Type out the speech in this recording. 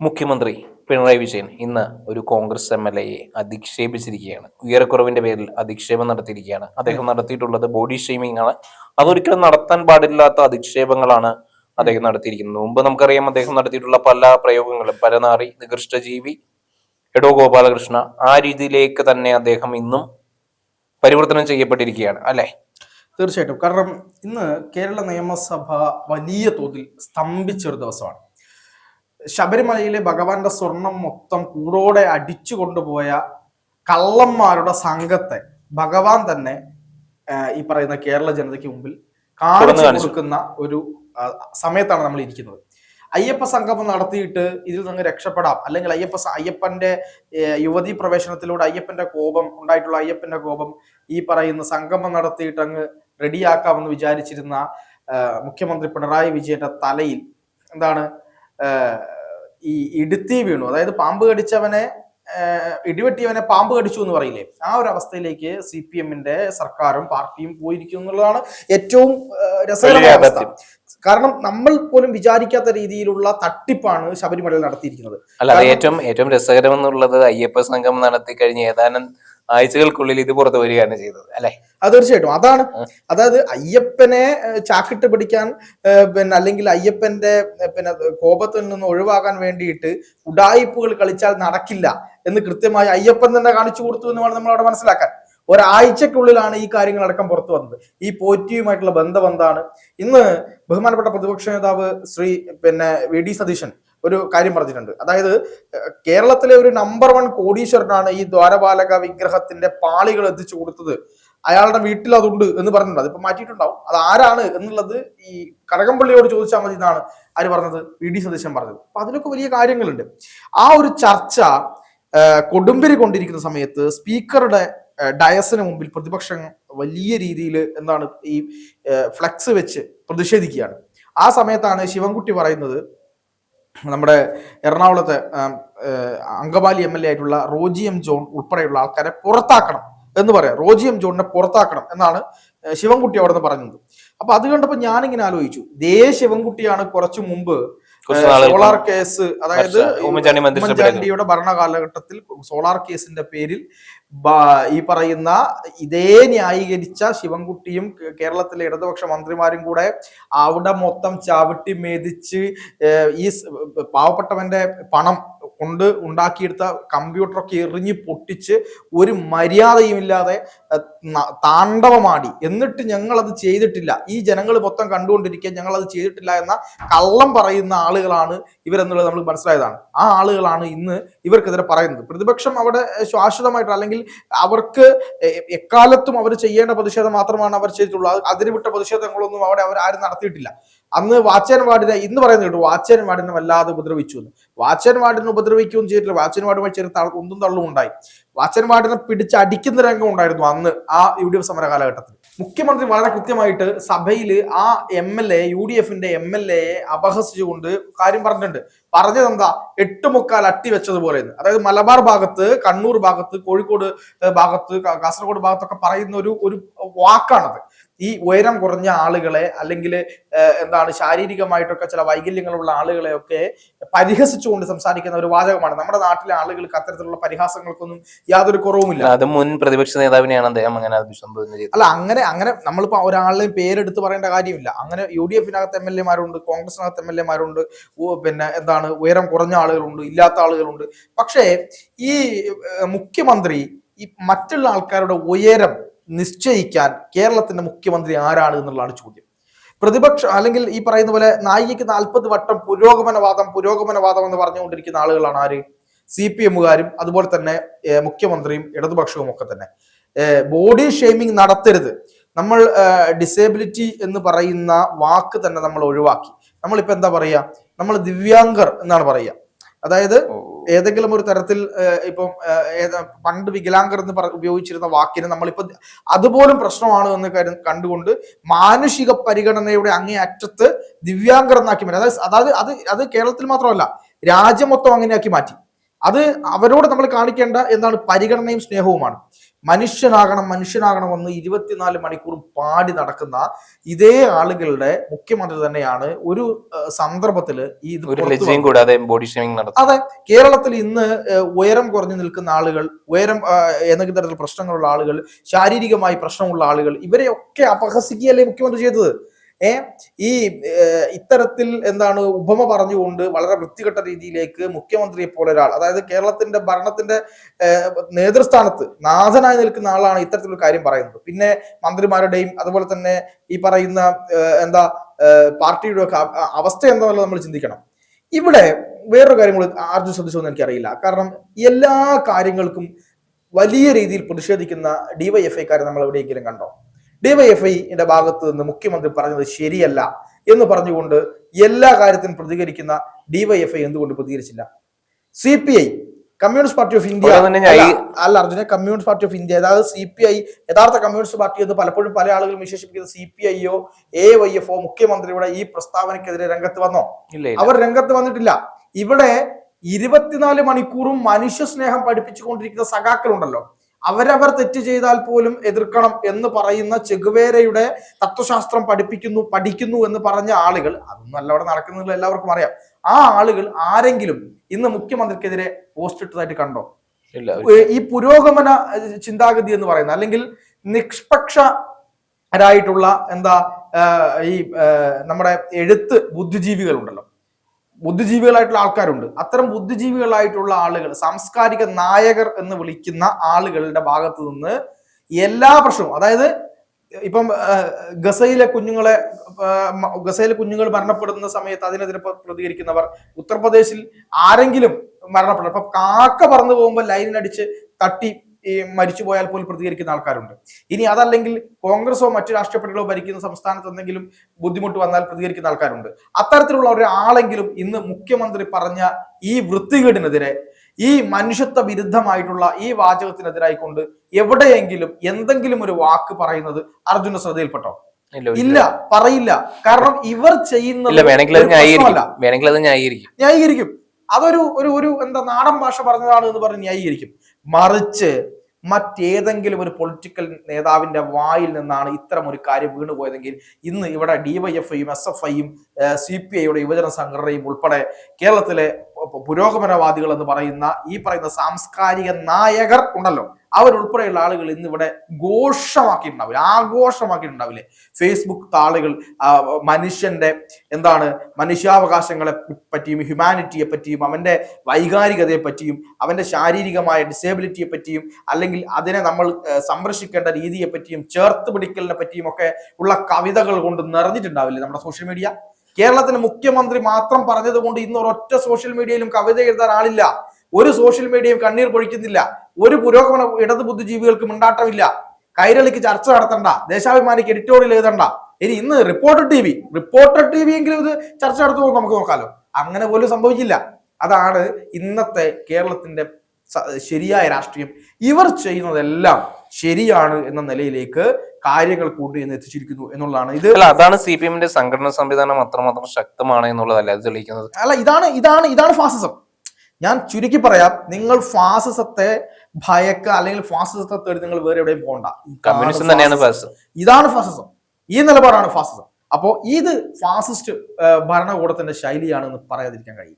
മുഖ്യമന്ത്രി പിണറായി വിജയൻ ഇന്ന് ഒരു കോൺഗ്രസ് MLA അധിക്ഷേപിച്ചിരിക്കുകയാണ്. ഉയരക്കുറവിന്റെ പേരിൽ അധിക്ഷേപം നടത്തിയിരിക്കുകയാണ്. അദ്ദേഹം നടത്തിയിട്ടുള്ളത് ബോഡി ഷെയ്മിംഗ് ആണ്. അതൊരിക്കലും നടത്താൻ പാടില്ലാത്ത അധിക്ഷേപങ്ങളാണ് അദ്ദേഹം നടത്തിയിരിക്കുന്നത്. മുമ്പ് നമുക്കറിയാം അദ്ദേഹം നടത്തിയിട്ടുള്ള പല പ്രയോഗങ്ങളും പരനാറി, നികൃഷ്ടജീവി, എടോ ഗോപാലകൃഷ്ണ, ആ രീതിയിലേക്ക് തന്നെ അദ്ദേഹം ഇന്നും പരിവർത്തനം ചെയ്യപ്പെട്ടിരിക്കുകയാണ് അല്ലെ? തീർച്ചയായിട്ടും. കാരണം ഇന്ന് കേരള നിയമസഭ വലിയ തോതിൽ സ്തംഭിച്ചൊരു ദിവസമാണ്. ശബരിമലയിലെ ഭഗവാന്റെ സ്വർണം മൊത്തം കൂടോടെ അടിച്ചു കൊണ്ടുപോയ കള്ളന്മാരുടെ സംഘത്തെ ഭഗവാൻ തന്നെ ഈ പറയുന്ന കേരള ജനതയ്ക്ക് മുമ്പിൽ കാണിച്ചു കൊടുക്കുന്ന ഒരു സമയത്താണ് നമ്മൾ ഇരിക്കുന്നത്. അയ്യപ്പ സംഗമം നടത്തിയിട്ട് ഇതിൽ നിന്ന് രക്ഷപ്പെടാം, അല്ലെങ്കിൽ അയ്യപ്പന്റെ യുവതീ പ്രവേശനത്തിലൂടെ അയ്യപ്പന്റെ കോപം ഈ പറയുന്ന സംഗമം നടത്തിയിട്ട് അങ്ങ് റെഡിയാക്കാമെന്ന് വിചാരിച്ചിരുന്ന മുഖ്യമന്ത്രി പിണറായി വിജയന്റെ തലയിൽ എന്താണ് ഈ ഇടുത്തി വീണു. അതായത് പാമ്പ് കടിച്ചവനെ ഇടിവെട്ടിയവനെ പാമ്പ് കടിച്ചു എന്ന് പറയില്ലേ, ആ ഒരു അവസ്ഥയിലേക്ക് CPM-ന്റെ സർക്കാരും പാർട്ടിയും പോയിരിക്കും എന്നുള്ളതാണ് ഏറ്റവും രസകരമായ അവസ്ഥ. കാരണം നമ്മൾ പോലും വിചാരിക്കാത്ത രീതിയിലുള്ള തട്ടിപ്പാണ് ശബരിമലയിൽ നടത്തിയിരിക്കുന്നത്. അല്ല, അത് ഏറ്റവും രസകരം എന്നുള്ളത് അയ്യപ്പ സംഗമം നടത്തി കഴിഞ്ഞ ഏതാനും ആഴ്ചകൾക്കുള്ളിൽ ഇത് പുറത്തു വരികയാണ് ചെയ്തത് അല്ലെ? അത് തീർച്ചയായിട്ടും അതാണ്. അതായത് അയ്യപ്പനെ ചാക്കിട്ട് പിടിക്കാൻ അല്ലെങ്കിൽ അയ്യപ്പന്റെ കോപത്തിൽ നിന്ന് ഒഴിവാക്കാൻ വേണ്ടിയിട്ട് ഉഡായിപ്പുകൾ കളിച്ചാൽ നടക്കില്ല എന്ന് കൃത്യമായി അയ്യപ്പൻ തന്നെ കാണിച്ചു കൊടുത്തു എന്ന് വേണം നമ്മൾ അവിടെ മനസ്സിലാക്കാൻ. ഒരാഴ്ചക്കുള്ളിലാണ് ഈ കാര്യങ്ങളടക്കം പുറത്തു വന്നത്. ഈ പോറ്റിയുമായിട്ടുള്ള ബന്ധം എന്താണ്? ഇന്ന് ബഹുമാനപ്പെട്ട പ്രതിപക്ഷ നേതാവ് ശ്രീ VD സതീശൻ ഒരു കാര്യം പറഞ്ഞിട്ടുണ്ട്. അതായത് കേരളത്തിലെ ഒരു നമ്പർ 1 കോടീശ്വരനാണ് ഈ ദ്വാരപാലക വിഗ്രഹത്തിന്റെ പാളികൾ എത്തിച്ചു കൊടുത്തത്, അയാളുടെ വീട്ടിൽ അതുണ്ട് എന്ന് പറഞ്ഞിട്ടുണ്ട്. അതിപ്പോ മാറ്റിയിട്ടുണ്ടാവും. അത് ആരാണ് എന്നുള്ളത് ഈ കടകംപള്ളിയോട് ചോദിച്ചാൽ മതി എന്നാണ് ആര് പറഞ്ഞത്? VD സതീശൻ പറഞ്ഞത്. അപ്പൊ അതിലൊക്കെ വലിയ കാര്യങ്ങളുണ്ട്. ആ ഒരു ചർച്ച കൊടുമ്പിരി കൊണ്ടിരിക്കുന്ന സമയത്ത് സ്പീക്കറുടെ ഡയസിന് മുമ്പിൽ പ്രതിപക്ഷം വലിയ രീതിയിൽ ഈ ഫ്ലെക്സ് വെച്ച് പ്രതിഷേധിക്കുകയാണ്. ആ സമയത്താണ് ശിവൻകുട്ടി പറയുന്നത് നമ്മുടെ എറണാകുളത്തെ അങ്കമാലി MLA ആയിട്ടുള്ള റോജി M. ജോൺ ഉൾപ്പെടെയുള്ള ആൾക്കാരെ പുറത്താക്കണം എന്ന് പറയാം. റോജി M. ജോണിനെ പുറത്താക്കണം എന്നാണ് ശിവൻകുട്ടി അവിടെ നിന്ന് പറഞ്ഞത്. അപ്പൊ അത് കണ്ടപ്പോ ഞാനിങ്ങനെ ആലോചിച്ചു, ശിവൻകുട്ടിയാണ് കുറച്ചു മുമ്പ് സോളാർ കേസ്, അതായത് ഉമ്മൻചാണ്ടിയുടെ ഭരണകാലഘട്ടത്തിൽ സോളാർ കേസിന്റെ പേരിൽ ഈ പറയുന്ന ഇതേ ന്യായീകരിച്ച ശിവൻകുട്ടിയും കേരളത്തിലെ ഇടതുപക്ഷ മന്ത്രിമാരും കൂടെ അവിടെ മൊത്തം ചവിട്ടി മേധിച്ച് ഈ പാവപ്പെട്ടവന്റെ പണം കൊണ്ട് ഉണ്ടാക്കിയെടുത്ത കമ്പ്യൂട്ടറൊക്കെ എറിഞ്ഞ് പൊട്ടിച്ച് ഒരു മര്യാദയുമില്ലാതെ താണ്ഡവമാടി. എന്നിട്ട് ഞങ്ങളത് ചെയ്തിട്ടില്ല, ഈ ജനങ്ങൾ മൊത്തം കണ്ടുകൊണ്ടിരിക്കുക, ഞങ്ങളത് ചെയ്തിട്ടില്ല എന്ന കള്ളം പറയുന്ന ആളുകളാണ് ഇവരെന്നുള്ളത് നമ്മൾ മനസ്സിലായതാണ്. ആ ആളുകളാണ് ഇന്ന് ഇവർക്കെതിരെ പറയുന്നത്. പ്രതിപക്ഷം അവിടെ ശാശ്വതമായിട്ട്, അല്ലെങ്കിൽ അവർക്ക് എക്കാലത്തും അവർ ചെയ്യേണ്ട പ്രതിഷേധം മാത്രമാണ് അവർ ചെയ്തിട്ടുള്ളത്. അതിന് വിട്ട പ്രതിഷേധങ്ങളൊന്നും അവിടെ ആരും നടത്തിയിട്ടില്ല. അന്ന് വാച്ചൻവാർഡിനെ ഇന്ന് പറയുന്നത് കേട്ടു, വാച്ചൻവാർഡിനെ വല്ലാതെ ഉപദ്രവിച്ചു എന്ന്. വാച്ചൻവാർഡിനെ ഉപദ്രവിക്കുകയും ചെയ്തിട്ടില്ല. വാച്ചൻവാർഡുമായി ചെറിയ ഉന്തും തള്ളും ഉണ്ടായി. വാച്ചൻവാർഡിനെ പിടിച്ചടിക്കുന്ന രംഗം ഉണ്ടായിരുന്നു അന്ന് ആ UDF സമര കാലഘട്ടത്തിൽ. മുഖ്യമന്ത്രി വളരെ കൃത്യമായിട്ട് സഭയിൽ ആ MLA UDFന്റെ MLA അപഹസിച്ചുകൊണ്ട് കാര്യം പറഞ്ഞിട്ടുണ്ട്. പറഞ്ഞതെന്താ? 8 അട്ടി വെച്ചതുപോലെ. അതായത് മലബാർ ഭാഗത്ത്, കണ്ണൂർ ഭാഗത്ത്, കോഴിക്കോട് ഭാഗത്ത്, കാസർഗോഡ് ഭാഗത്തൊക്കെ പറയുന്ന ഒരു വാക്കാണത്. ഈ ഉയരം കുറഞ്ഞ ആളുകളെ, അല്ലെങ്കിൽ ശാരീരികമായിട്ടൊക്കെ ചില വൈകല്യങ്ങളുള്ള ആളുകളെയൊക്കെ പരിഹസിച്ചുകൊണ്ട് സംസാരിക്കുന്ന ഒരു വാചകമാണ്. നമ്മുടെ നാട്ടിലെ ആളുകൾക്ക് അത്തരത്തിലുള്ള പരിഹാസങ്ങൾക്കൊന്നും യാതൊരു കുറവുമില്ല. അത് മുൻ പ്രതിപക്ഷ നേതാവിനെയാണ് അദ്ദേഹം അങ്ങനെ അഭിസംബോധന ചെയ്തത്. അല്ല, അങ്ങനെ നമ്മളിപ്പോ ഒരാളുടെയും പേരെടുത്ത് പറയേണ്ട കാര്യമില്ല. അങ്ങനെ UDF-നകത്ത് MLA മാരുണ്ട്, കോൺഗ്രസിനകത്ത് MLA മാരുണ്ട്, ഉയരം കുറഞ്ഞ ആളുകളുണ്ട്, ഇല്ലാത്ത ആളുകളുണ്ട്. പക്ഷേ ഈ മുഖ്യമന്ത്രി ഈ മറ്റുള്ള ആൾക്കാരുടെ ഉയരം നിശ്ചയിക്കാൻ കേരളത്തിന്റെ മുഖ്യമന്ത്രി ആരാണ് എന്നുള്ളതാണ് ചോദ്യം. അല്ലെങ്കിൽ ഈ പറയുന്ന പോലെ നായികയ്ക്ക് 40 വട്ടം പുരോഗമനവാദം എന്ന് പറഞ്ഞുകൊണ്ടിരിക്കുന്ന ആളുകളാണ് ആര്? CPM-കാരും അതുപോലെ തന്നെ മുഖ്യമന്ത്രിയും ഇടതുപക്ഷവും ഒക്കെ തന്നെ. ബോഡി ഷെയ്മിങ് നടത്തരുത്. നമ്മൾ ഡിസേബിലിറ്റി എന്ന് പറയുന്ന വാക്ക് തന്നെ നമ്മൾ ഒഴിവാക്കി. നമ്മളിപ്പോ എന്താ പറയാ? നമ്മൾ ദിവ്യാംഗർ എന്നാണ് പറയുക. അതായത് ഏതെങ്കിലും ഒരു തരത്തിൽ ഇപ്പം പണ്ട് വികലാംഗർ എന്ന് ഉപയോഗിച്ചിരുന്ന വാക്കിന് നമ്മളിപ്പോ അതുപോലും പ്രശ്നമാണ് എന്ന് കണ്ടുകൊണ്ട് മാനുഷിക പരിഗണനയുടെ അങ്ങേ അറ്റത്ത് ദിവ്യാംഗർ എന്നാക്കി മാറ്റി. അതായത് അത് കേരളത്തിൽ മാത്രമല്ല, രാജ്യം മൊത്തം അങ്ങനെയാക്കി മാറ്റി. അത് അവരോട് നമ്മൾ കാണിക്കേണ്ട എന്താണ് പരിഗണനയും സ്നേഹവുമാണ്. മനുഷ്യനാകണം എന്ന് 24 മണിക്കൂറും പാടി നടക്കുന്ന ഇതേ ആളുകളുടെ മുഖ്യമന്ത്രി തന്നെയാണ് ഒരു സന്ദർഭത്തിൽ ലജ്ജയും കൂടാതെ ബോഡി ഷേമിംഗ് നടത്തും. അതെ, കേരളത്തിൽ ഇന്ന് ഉയരം കുറഞ്ഞു നിൽക്കുന്ന ആളുകൾ, ഉയരം ഏതെങ്കിലും തരത്തിൽ പ്രശ്നങ്ങളുള്ള ആളുകൾ, ശാരീരികമായി പ്രശ്നമുള്ള ആളുകൾ, ഇവരെയൊക്കെ അപഹസിക്കുകയല്ലേ മുഖ്യമന്ത്രി ചെയ്തത്. ഈ ഇത്തരത്തിൽ എന്താണ് ഉപമ പറഞ്ഞുകൊണ്ട് വളരെ വൃത്തികെട്ട രീതിയിലേക്ക് മുഖ്യമന്ത്രിയെ പോലെ ഒരാൾ, അതായത് കേരളത്തിന്റെ ഭരണത്തിന്റെ നേതൃസ്ഥാനത്ത് നാഥനായി നിൽക്കുന്ന ആളാണ് ഇത്തരത്തിലൊരു കാര്യം പറയുന്നത്. പിന്നെ മന്ത്രിമാരുടെയും അതുപോലെ തന്നെ ഈ പറയുന്ന പാർട്ടിയുടെ ഒക്കെ അവസ്ഥ എന്താണെന്നുള്ളത് നമ്മൾ ചിന്തിക്കണം. ഇവിടെ വേറൊരു കാര്യം കൂടി ആർജുൻ ശ്രദ്ധിച്ചോന്ന് എനിക്കറിയില്ല. കാരണം എല്ലാ കാര്യങ്ങൾക്കും വലിയ രീതിയിൽ പ്രതിഷേധിക്കുന്ന ഡിവൈഎഫ്ഐക്കാരെ നമ്മൾ എവിടെയെങ്കിലും കണ്ടോ? ഡിവൈഎഫ്ഐയുടെ ഭാഗത്ത് നിന്ന് മുഖ്യമന്ത്രി പറഞ്ഞത് ശരിയല്ല എന്ന് പറഞ്ഞുകൊണ്ട് എല്ലാ കാര്യത്തിനും പ്രതികരിക്കുന്ന ഡിവൈഎഫ്ഐ എന്തുകൊണ്ട് പ്രതികരിച്ചില്ല? CPI, communist party of India അല്ല അർജുനെ, കമ്മ്യൂണിസ്റ്റ് പാർട്ടി ഓഫ് ഇന്ത്യ, അതായത് CPI യഥാർത്ഥ കമ്മ്യൂണിസ്റ്റ് പാർട്ടി എന്ന് പലപ്പോഴും പല ആളുകളും വിശേഷിപ്പിക്കുന്നത് CPI-യോ AYF-ഓ മുഖ്യമന്ത്രിയുടെ ഈ പ്രസ്താവനയ്ക്കെതിരെ രംഗത്ത് വന്നോ? അവർ രംഗത്ത് വന്നിട്ടില്ല. ഇവിടെ 24 മണിക്കൂറും മനുഷ്യ സ്നേഹം പഠിപ്പിച്ചുകൊണ്ടിരിക്കുന്ന സഖാക്കളുണ്ടല്ലോ, അവരവർ തെറ്റ് ചെയ്താൽ പോലും എതിർക്കണം എന്ന് പറയുന്ന ചെഗുവേരയുടെ തത്വശാസ്ത്രം പഠിക്കുന്നു എന്ന് പറഞ്ഞ ആളുകൾ, അതൊന്നും അല്ല അവിടെ നടക്കുന്നത്, എല്ലാവർക്കും അറിയാം. ആ ആളുകൾ ആരെങ്കിലും ഇന്ന് മുഖ്യമന്ത്രിക്കെതിരെ പോസ്റ്റ് ഇട്ടതായിട്ട് കണ്ടോ? ഈ പുരോഗമന ചിന്താഗതി എന്ന് പറയുന്ന, അല്ലെങ്കിൽ നിഷ്പക്ഷരായിട്ടുള്ള ഈ നമ്മുടെ എഴുത്ത് ബുദ്ധിജീവികളുണ്ടല്ലോ, ബുദ്ധിജീവികളായിട്ടുള്ള ആൾക്കാരുണ്ട്. അത്തരം ബുദ്ധിജീവികളായിട്ടുള്ള ആളുകൾ, സാംസ്കാരിക നായകർ എന്ന് വിളിക്കുന്ന ആളുകളുടെ ഭാഗത്ത് നിന്ന് എല്ലാ പ്രശ്നവും, അതായത് ഇപ്പം ഗസയിലെ കുഞ്ഞുങ്ങൾ മരണപ്പെടുന്ന സമയത്ത് അതിനെതിരെ പ്രതികരിക്കുന്നവർ, ഉത്തർപ്രദേശിൽ ആരെങ്കിലും മരണപ്പെടും, ഇപ്പൊ കാക്ക പറന്നു പോകുമ്പോൾ ലൈനിനടിച്ച് തട്ടി ഈ മരിച്ചു പോയാൽ പോലും പ്രതികരിക്കുന്ന ആൾക്കാരുണ്ട്. ഇനി അതല്ലെങ്കിൽ കോൺഗ്രസോ മറ്റു രാഷ്ട്രീയ പാർട്ടികളോ ഭരിക്കുന്ന സംസ്ഥാനത്ത് എന്തെങ്കിലും ബുദ്ധിമുട്ട് വന്നാൽ പ്രതികരിക്കുന്ന ആൾക്കാരുണ്ട്. അത്തരത്തിലുള്ള ഒരാളെങ്കിലും ഇന്ന് മുഖ്യമന്ത്രി പറഞ്ഞ ഈ വൃത്തികേടിനെതിരെ, ഈ മനുഷ്യത്വ വിരുദ്ധമായിട്ടുള്ള ഈ വാചകത്തിനെതിരായിക്കൊണ്ട് എവിടെയെങ്കിലും എന്തെങ്കിലും ഒരു വാക്ക് പറയുന്നത് അർജുന ശ്രദ്ധയിൽപ്പെട്ടോ? ഇല്ല, പറയില്ല. കാരണം ഇവർ ചെയ്യുന്നത് ന്യായീകരിക്കും. അതൊരു നാടൻ ഭാഷ പറഞ്ഞതാണ് എന്ന് പറഞ്ഞ് ന്യായീകരിക്കും. മറിച്ച് മറ്റേതെങ്കിലും ഒരു പൊളിറ്റിക്കൽ നേതാവിന്റെ വായിൽ നിന്നാണ് ഇത്തരം ഒരു കാര്യം വീണുപോയതെങ്കിൽ ഇന്ന് ഇവിടെ ഡിവൈഎഫ്ഐയും SFIയും CPIയുടെ യുവജന സംഘടനയും ഉൾപ്പെടെ കേരളത്തിലെ പുരോഗമനവാദികൾ എന്ന് പറയുന്ന ഈ പറയുന്ന സാംസ്കാരിക നായകർ ഉണ്ടല്ലോ, അവരുൾപ്പെടെയുള്ള ആളുകൾ ഇന്ന് ഇവിടെ ആഘോഷമാക്കിയിട്ടുണ്ടാവില്ലേ? ഫേസ്ബുക്ക് താളുകൾ മനുഷ്യന്റെ മനുഷ്യാവകാശങ്ങളെ പറ്റിയും ഹ്യൂമാനിറ്റിയെ പറ്റിയും അവന്റെ വൈകാരികതയെ പറ്റിയും അവന്റെ ശാരീരികമായ ഡിസേബിലിറ്റിയെ പറ്റിയും അല്ലെങ്കിൽ അതിനെ നമ്മൾ സംരക്ഷിക്കേണ്ട രീതിയെ പറ്റിയും ചേർത്ത് പിടിക്കലിനെ പറ്റിയും ഒക്കെ ഉള്ള കവിതകൾ കൊണ്ട് നിറഞ്ഞിട്ടുണ്ടാവില്ലേ നമ്മുടെ സോഷ്യൽ മീഡിയ? കേരളത്തിന് മുഖ്യമന്ത്രി മാത്രം പറഞ്ഞത് കൊണ്ട് ഇന്ന് ഒരൊറ്റ സോഷ്യൽ മീഡിയയിലും കവിത എഴുതാൻ ആളില്ല. ഒരു സോഷ്യൽ മീഡിയയും കണ്ണീർ പൊഴിക്കുന്നില്ല. ഒരു പുരോഗമന ഇടത് ബുദ്ധിജീവികൾക്ക് മിണ്ടാട്ടമില്ല. കൈരളിക്ക് ചർച്ച നടത്തണ്ട, ദേശാഭിമാനിക്ക് എഡിറ്റോറിയൽ എഴുതണ്ട. ഇനി ഇന്ന് റിപ്പോർട്ടർ ടി വി എങ്കിലും ഇത് ചർച്ച നടത്തുമ്പോൾ നമുക്ക് നോക്കാലോ. അങ്ങനെ പോലും സംഭവിക്കില്ല. അതാണ് ഇന്നത്തെ കേരളത്തിന്റെ ശരിയായ രാഷ്ട്രീയം. ഇവർ ചെയ്യുന്നതെല്ലാം ശരിയാണ് എന്ന നിലയിലേക്ക് കാര്യങ്ങൾ കൂട്ടി എന്ന് എത്തിച്ചിരിക്കുന്നു എന്നുള്ളതാണ്. അതാണ് CPM-ന്റെ സംഘടനാ സംവിധാനം അത്രമാത്രം ശക്തമാണ് എന്നുള്ളതല്ല അത് തെളിയിക്കുന്നത്. അല്ല, ഇതാണ് ഫാസിസം. ഞാൻ ചുരുക്കി പറയാം, നിങ്ങൾ ഫാസിസത്തെ ഭയക്കുക അല്ലെങ്കിൽ ഫാസിസത്തെ തേടി നിങ്ങൾ വേറെ എവിടെയും പോകണ്ട. കമ്മ്യൂണിസം തന്നെയാണ് ഫാസിസം. ഇതാണ് ഫാസിസം. ഈ നിലപാടാണ് ഫാസിസം. അപ്പോ ഇത് ഫാസിസ്റ്റ് ഭരണകൂടത്തിന്റെ ശൈലിയാണെന്ന് പറയാതിരിക്കാൻ കഴിയില്ല.